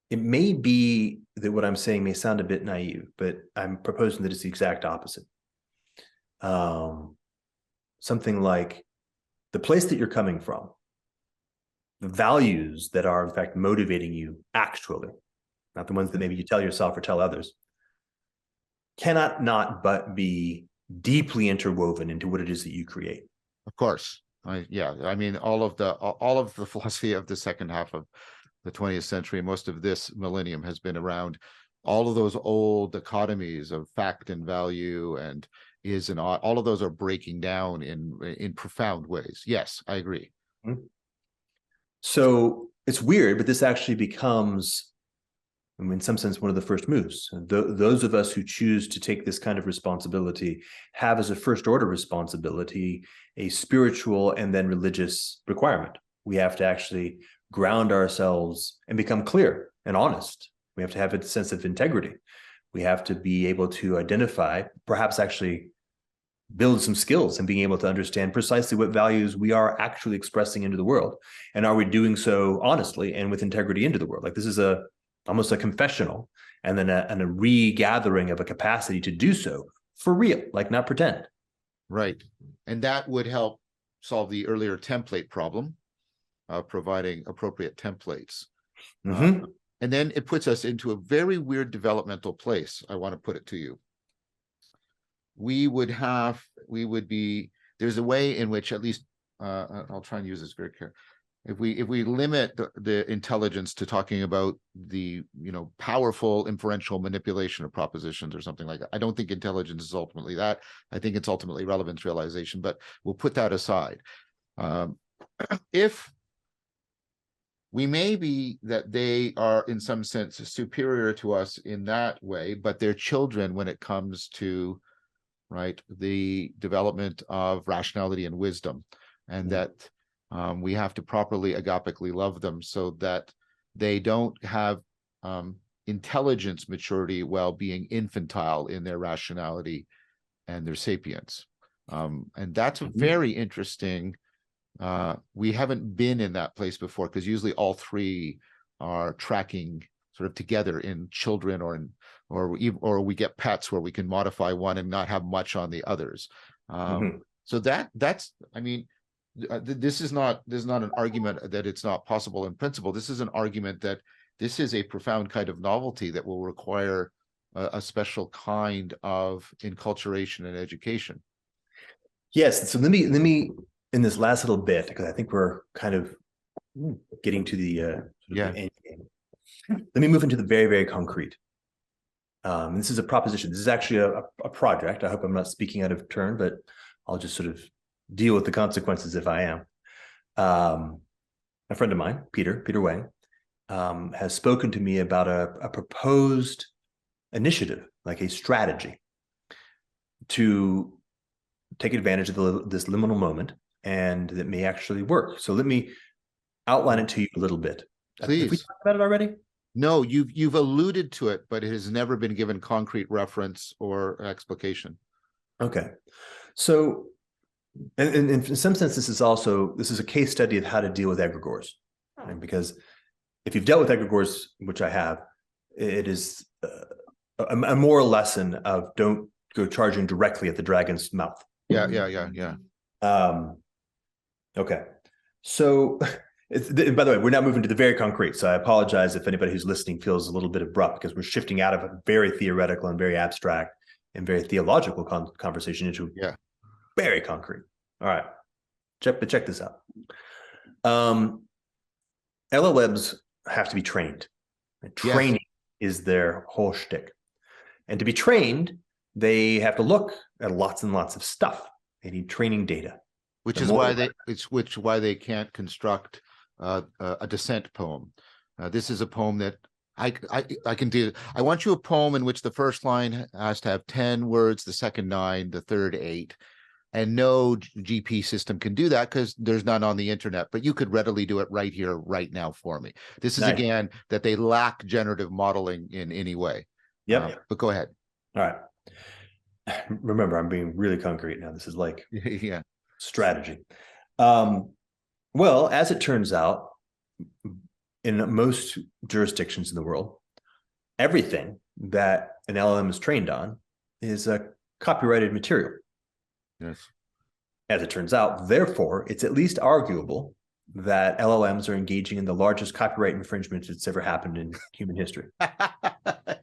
it may be that what I'm saying may sound a bit naive, but I'm proposing that it's the exact opposite. Something like the place that you're coming from, the values that are in fact motivating you actually, not the ones that maybe you tell yourself or tell others, cannot not but be deeply interwoven into what it is that you create. Of course. I mean, all of the philosophy of the second half of the 20th century, most of this millennium has been around all of those old dichotomies of fact and value and is and ought. All of those are breaking down in profound ways. Yes, I agree. So it's weird, but this actually becomes, in some sense, one of the first moves. Those of us who choose to take this kind of responsibility have as a first order responsibility a spiritual and then religious requirement. We have to actually ground ourselves and become clear and honest. We have to have a sense of integrity. We have to be able to identify, perhaps actually build some skills in being able to understand precisely what values we are actually expressing into the world. And are we doing so honestly and with integrity into the world? Like, this is almost a confessional, and then a regathering of a capacity to do so for real, like not pretend. Right. And that would help solve the earlier template problem, providing appropriate templates. Mm-hmm. And then it puts us into a very weird developmental place. I want to put it to you. There's a way in which, at least, I'll try and use this very carefully. If we limit the intelligence to talking about the, powerful inferential manipulation of propositions or something like that, I don't think intelligence is ultimately that. I think it's ultimately relevance realization, but we'll put that aside. If we may be that they are in some sense superior to us in that way, but they're children when it comes to, right, the development of rationality and wisdom, and that we have to properly agapically love them so that they don't have intelligence maturity while being infantile in their rationality and their sapience. And that's a very interesting. We haven't been in that place before, because usually all three are tracking sort of together in children, or we get pets where we can modify one and not have much on the others. So that's, I mean, this is not an argument that it's not possible in principle. This is an argument that this is a profound kind of novelty that will require a special kind of enculturation and education. Yes. So let me in this last little bit, because I think we're kind of getting to the the end game. Let me move into the very, very concrete. This is a proposition. This is actually a project. I hope I'm not speaking out of turn, but I'll just sort of deal with the consequences if I am. A friend of mine, Peter Wang, has spoken to me about a proposed initiative, like a strategy, to take advantage of this liminal moment, and that may actually work. So let me outline it to you a little bit. Please. Have we talked about it already? No, you've alluded to it, but it has never been given concrete reference or explication. Okay. So, and in some sense, this is a case study of how to deal with egregores. Right? Because if you've dealt with egregores, which I have, it is a moral lesson of don't go charging directly at the dragon's mouth. Yeah. Okay. So, by the way, we're now moving to the very concrete. So I apologize if anybody who's listening feels a little bit abrupt, because we're shifting out of a very theoretical and very abstract and very theological conversation into very concrete. All right. Check this out. LLMs have to be trained. Training is their whole shtick. And to be trained, they have to look at lots and lots of stuff. They need training data. Which is why they can't construct a descent poem. This is a poem that I can do. I want you a poem in which the first line has to have 10 words, the second 9, the third 8. And no GP system can do that because there's none on the internet, but you could readily do it right here, right now for me. This is, again, that they lack generative modeling in any way. But go ahead. All right. Remember, I'm being really concrete now. This is like strategy. Well, as it turns out, in most jurisdictions in the world, everything that an LLM is trained on is a copyrighted material. Yes. As it turns out, therefore, it's at least arguable that LLMs are engaging in the largest copyright infringement that's ever happened in human history.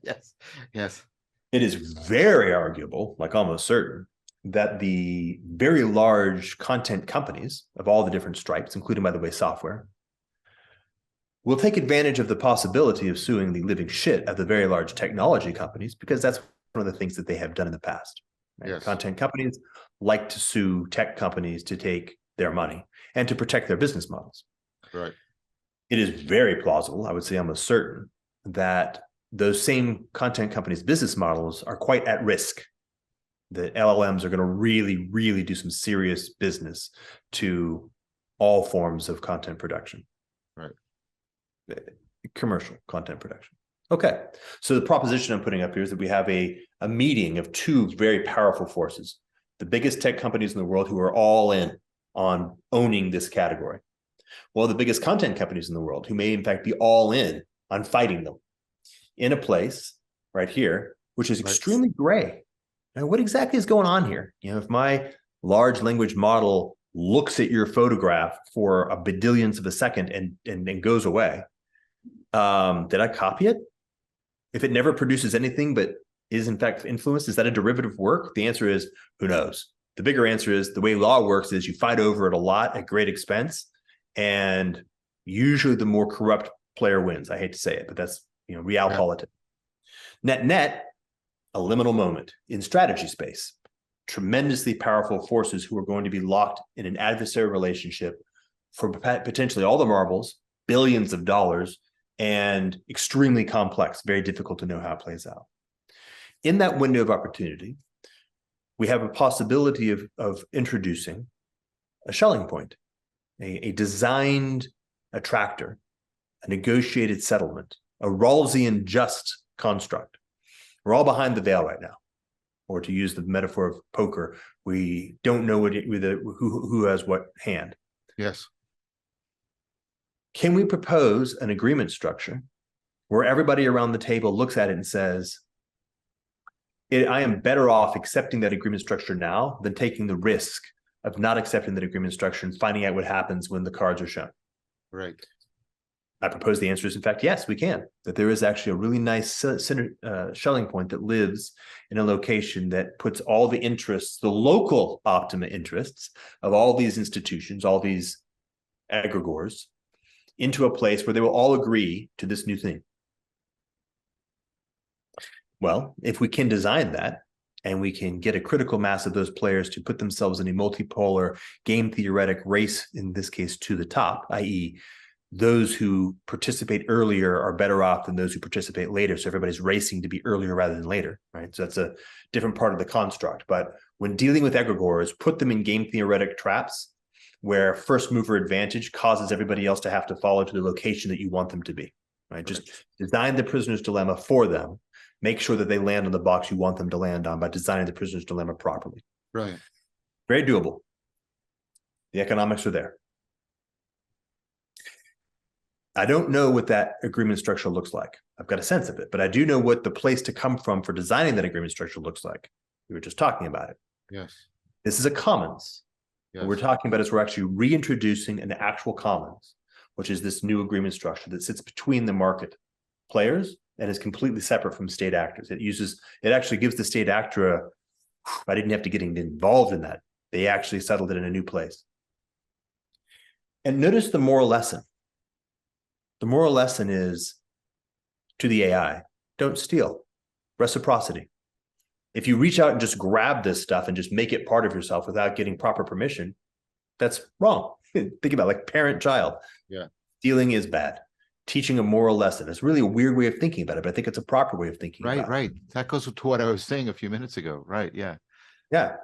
Yes. It is very arguable, like almost certain, that the very large content companies of all the different stripes, including, by the way, software, will take advantage of the possibility of suing the living shit of the very large technology companies, because that's one of the things that they have done in the past. Right? Yes. Content companies like to sue tech companies to take their money and to protect their business models. Right. It is very plausible, I would say almost certain, that those same content companies' business models are quite at risk. That LLMs are going to really, really do some serious business to all forms of content production. Right. Commercial content production. Okay. So the proposition I'm putting up here is that we have a meeting of two very powerful forces, the biggest tech companies in the world who are all in on owning this category. Well, the biggest content companies in the world who may in fact be all in on fighting them in a place right here, which is extremely gray. Now, what exactly is going on here? If my large language model looks at your photograph for a bedillionth of a second and goes away, did I copy it? If it never produces anything but is in fact influenced, is that a derivative work? The answer is, who knows? The bigger answer is the way law works is you fight over it a lot at great expense, and usually the more corrupt player wins. I hate to say it, but that's realpolitik. Net, a liminal moment in strategy space. Tremendously powerful forces who are going to be locked in an adversarial relationship for potentially all the marbles, billions of dollars, and extremely complex, very difficult to know how it plays out. In that window of opportunity, we have a possibility of introducing a Schelling point, a designed attractor, a negotiated settlement, a Rawlsian just construct. We're all behind the veil right now. Or to use the metaphor of poker, we don't know who has what hand. Yes. Can we propose an agreement structure where everybody around the table looks at it and says, I am better off accepting that agreement structure now than taking the risk of not accepting that agreement structure and finding out what happens when the cards are shown? Right. I propose the answer is, in fact, yes, we can. That there is actually a really nice Schelling point that lives in a location that puts all the interests, the local optima interests of all these institutions, all these egregores, into a place where they will all agree to this new thing. Well, if we can design that, and we can get a critical mass of those players to put themselves in a multipolar game theoretic race, in this case to the top, i.e., those who participate earlier are better off than those who participate later. So everybody's racing to be earlier rather than later, right? So that's a different part of the construct. But when dealing with egregores, put them in game theoretic traps where first mover advantage causes everybody else to have to follow to the location that you want them to be, right? Just design the prisoner's dilemma for them. Make sure that they land on the box you want them to land on by designing the prisoner's dilemma properly. Right. Very doable. The economics are there. I don't know what that agreement structure looks like. I've got a sense of it, but I do know what the place to come from for designing that agreement structure looks like. We were just talking about it. Yes. This is a commons. Yes. What we're talking about is we're actually reintroducing an actual commons, which is this new agreement structure that sits between the market players and is completely separate from state actors. It actually gives the state actor I didn't have to get involved in that. They actually settled it in a new place. And notice the moral lesson. The moral lesson is to the AI, don't steal. Reciprocity. If you reach out and just grab this stuff and just make it part of yourself without getting proper permission, that's wrong. Think about it, like parent-child. Yeah. Stealing is bad. Teaching a moral lesson. It's really a weird way of thinking about it, but I think it's a proper way of thinking about it. Right. That goes to what I was saying a few minutes ago. Right. Yeah. Yeah.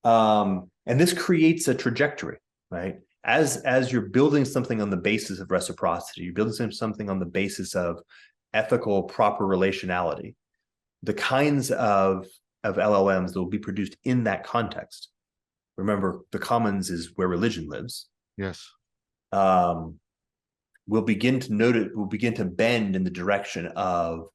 And this creates a trajectory, right? As you're building something on the basis of reciprocity, you're building something on the basis of ethical, proper relationality, the kinds of LLMs that will be produced in that context. Remember, the commons is where religion lives. Yes. We'll begin to bend in the direction of,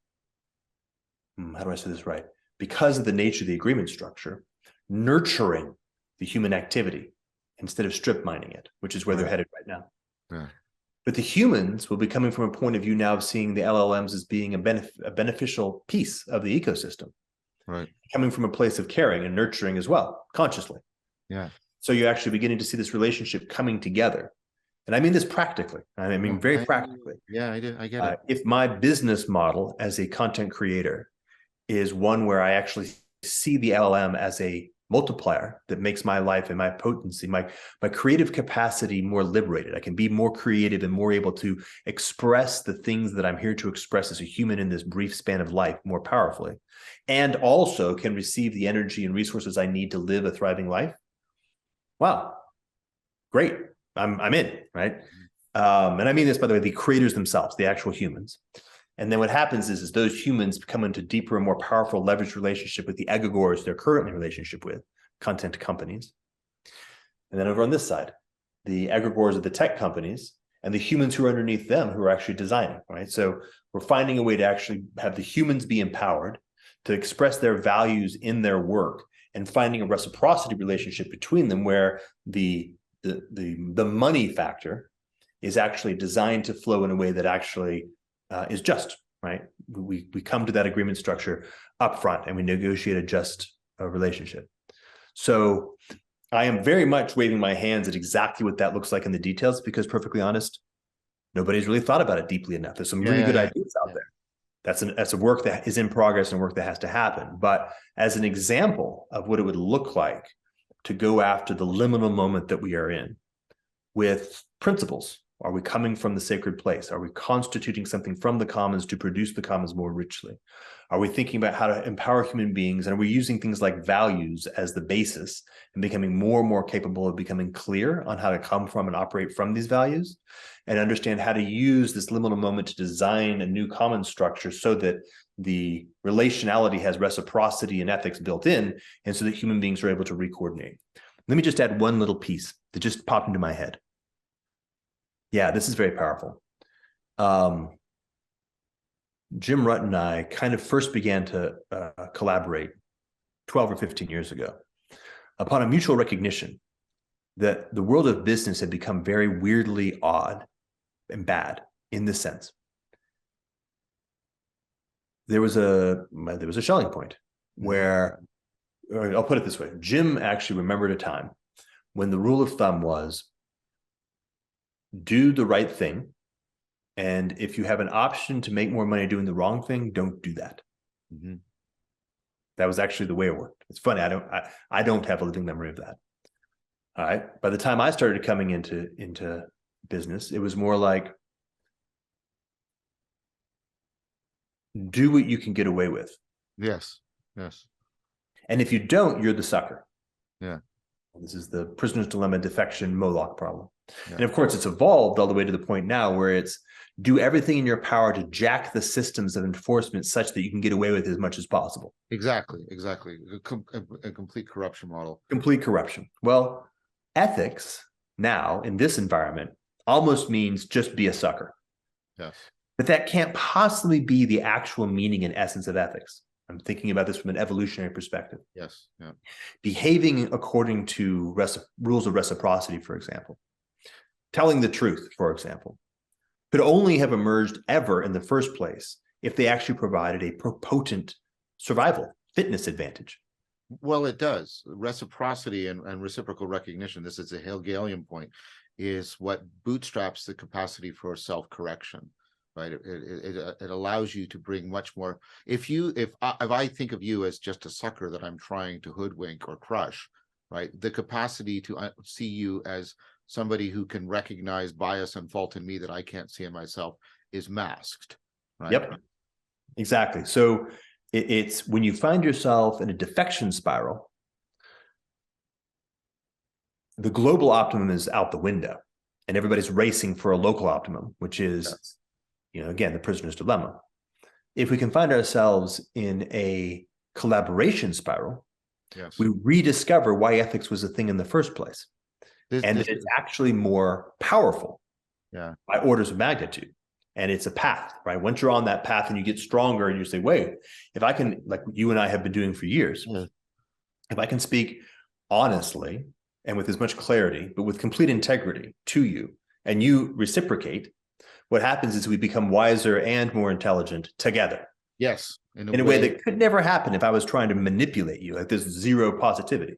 how do I say this right? Because of the nature of the agreement structure, nurturing the human activity instead of strip mining it, which is where they're headed right now. Yeah. But the humans will be coming from a point of view now of seeing the LLMs as being a beneficial piece of the ecosystem. Right. Coming from a place of caring and nurturing as well, consciously. Yeah. So you're actually beginning to see this relationship coming together. And I mean this practically. I mean very practically. Yeah, I get it. If my business model as a content creator is one where I actually see the LLM as a multiplier that makes my life and my potency, my creative capacity more liberated. I can be more creative and more able to express the things that I'm here to express as a human in this brief span of life more powerfully, and also can receive the energy and resources I need to live a thriving life. Wow, great. I'm in, right? And I mean this, by the way, the creators themselves, the actual humans. And then what happens is those humans come into deeper and more powerful leveraged relationship with the egregores they're currently in relationship with, content companies. And then over on this side, the egregores of the tech companies and the humans who are underneath them who are actually designing, right? So we're finding a way to actually have the humans be empowered to express their values in their work, and finding a reciprocity relationship between them where the money factor is actually designed to flow in a way that actually is just, right? We come to that agreement structure up front and we negotiate a just relationship. So I am very much waving my hands at exactly what that looks like in the details, because perfectly honest, nobody's really thought about it deeply enough. There's some really good ideas out there. That's a work that is in progress and work that has to happen. But as an example of what it would look like to go after the liminal moment that we are in with principles. Are we coming from the sacred place? Are we constituting something from the commons to produce the commons more richly? Are we thinking about how to empower human beings? And are we using things like values as the basis and becoming more and more capable of becoming clear on how to come from and operate from these values, and understand how to use this liminal moment to design a new common structure so that the relationality has reciprocity and ethics built in, and so that human beings are able to re-coordinate. Let me just add one little piece that just popped into my head. Yeah, this is very powerful. Jim Rutt and I kind of first began to collaborate 12 or 15 years ago upon a mutual recognition that the world of business had become very weirdly odd and bad in this sense. There was a Schelling point where, or I'll put it this way, Jim actually remembered a time when the rule of thumb was do the right thing. And if you have an option to make more money doing the wrong thing, don't do that. Mm-hmm. That was actually the way it worked. It's funny. I don't have a living memory of that. All right. By the time I started coming into business, it was more like, do what you can get away with. Yes. Yes. And if you don't, you're the sucker. Yeah. This is the prisoner's dilemma, defection, Moloch problem. Yeah. And of course, it's evolved all the way to the point now where it's do everything in your power to jack the systems of enforcement such that you can get away with as much as possible. Exactly. A complete corruption model. Complete corruption. Well, ethics now in this environment almost means just be a sucker. Yes. But that can't possibly be the actual meaning and essence of ethics. I'm thinking about this from an evolutionary perspective. Yes. Yeah. Behaving according to rules of reciprocity, for example, telling the truth, for example, could only have emerged ever in the first place if they actually provided a potent survival fitness advantage. Well, it does. Reciprocity and reciprocal recognition, this is a Hegelian point, is what bootstraps the capacity for self-correction. Right, it allows you to bring much more. If I think of you as just a sucker that I'm trying to hoodwink or crush, right, the capacity to see you as somebody who can recognize bias and fault in me that I can't see in myself is masked. Right. Yep, exactly. So it's when you find yourself in a defection spiral, the global optimum is out the window, and everybody's racing for a local optimum, which is. Yes. Again, the prisoner's dilemma. If we can find ourselves in a collaboration spiral, yes, we rediscover why ethics was a thing in the first place. And it's actually more powerful, yeah, by orders of magnitude. And it's a path, right? Once you're on that path and you get stronger and you say, wait, if I can, like you and I have been doing for years, if I can speak honestly and with as much clarity, but with complete integrity to you, and you reciprocate, what happens is we become wiser and more intelligent together. Yes. In a way that could never happen if I was trying to manipulate you. Like there's zero positivity.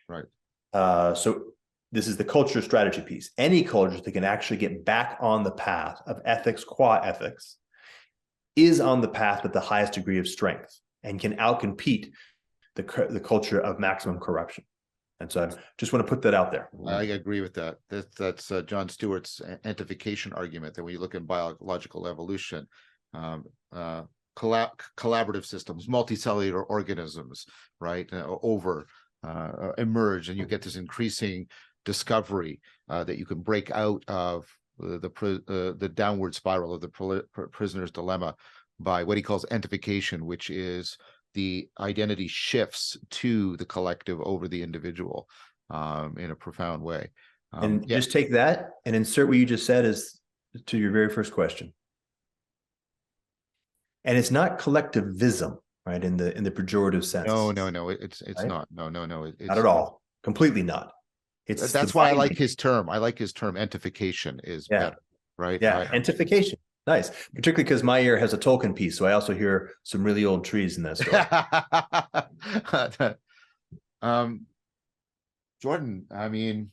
Right. So this is the culture strategy piece. Any culture that can actually get back on the path of ethics, qua ethics, is on the path with the highest degree of strength and can outcompete the culture of maximum corruption. And so I just want to put that out there. I agree with that. That's John Stewart's entification argument that when you look at biological evolution, collaborative systems, multicellular organisms, right, emerge, and you get this increasing discovery that you can break out of the downward spiral of the prisoner's dilemma by what he calls entification, which is the identity shifts to the collective over the individual in a profound way. And just take that and insert what you just said as to your very first question. And it's not collectivism, right? In the pejorative sense. No. It's right? Not. No. It's not at all. Completely not. It's that's why I like his term. I like his term. Entification is better, right? Yeah, entification. Nice. Particularly because my ear has a Tolkien piece, so I also hear some really old trees in that story. Jordan, I mean,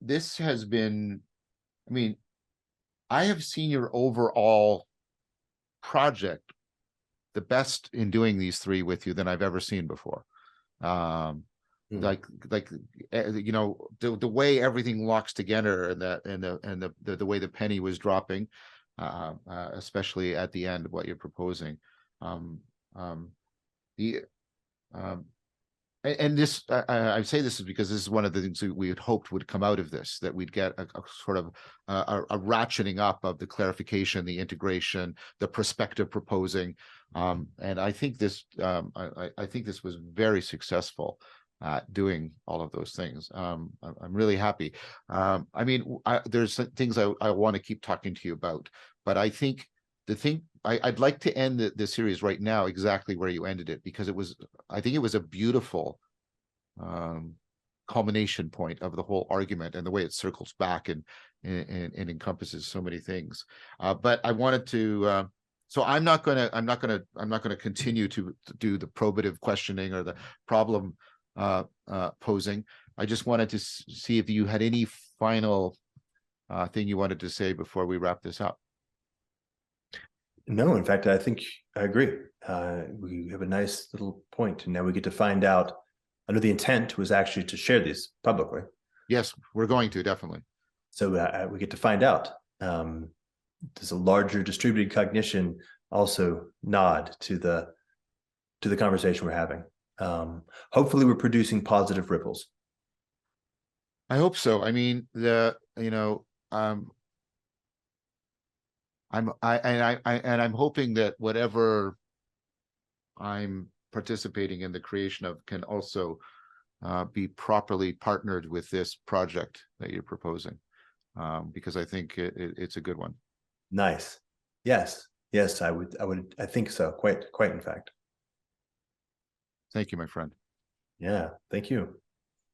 this has been, I mean, I have seen your overall project the best in doing these three with you than I've ever seen before. Like you know, the way everything locks together, and the way the penny was dropping, especially at the end of what you're proposing. And this, I say this is because this is one of the things we had hoped would come out of this, that we'd get a sort of a ratcheting up of the clarification, the integration, the perspective proposing, and I think this, I think this was very successful at doing all of those things. I'm really happy. I mean, there's things I want to keep talking to you about, but I think the thing I'd like to end the series right now exactly where you ended it, because I think it was a beautiful culmination point of the whole argument, and the way it circles back and encompasses so many things. But I wanted to. So I'm not going to continue to do the probative questioning or the problem posing. I just wanted to see if you had any final thing you wanted to say before we wrap this up. No, in fact, I think I agree. We have a nice little point, and now we get to find out. I know the intent was actually to share these publicly. Yes, we're going to, definitely. So we get to find out. Does a larger distributed cognition also nod to the conversation we're having? Hopefully, we're producing positive ripples. I hope so. I mean, I'm hoping that whatever I'm participating in the creation of can also be properly partnered with this project that you're proposing, because I think it's a good one. Nice. Yes. I think so. Quite in fact. Thank you, my friend. Yeah. Thank you.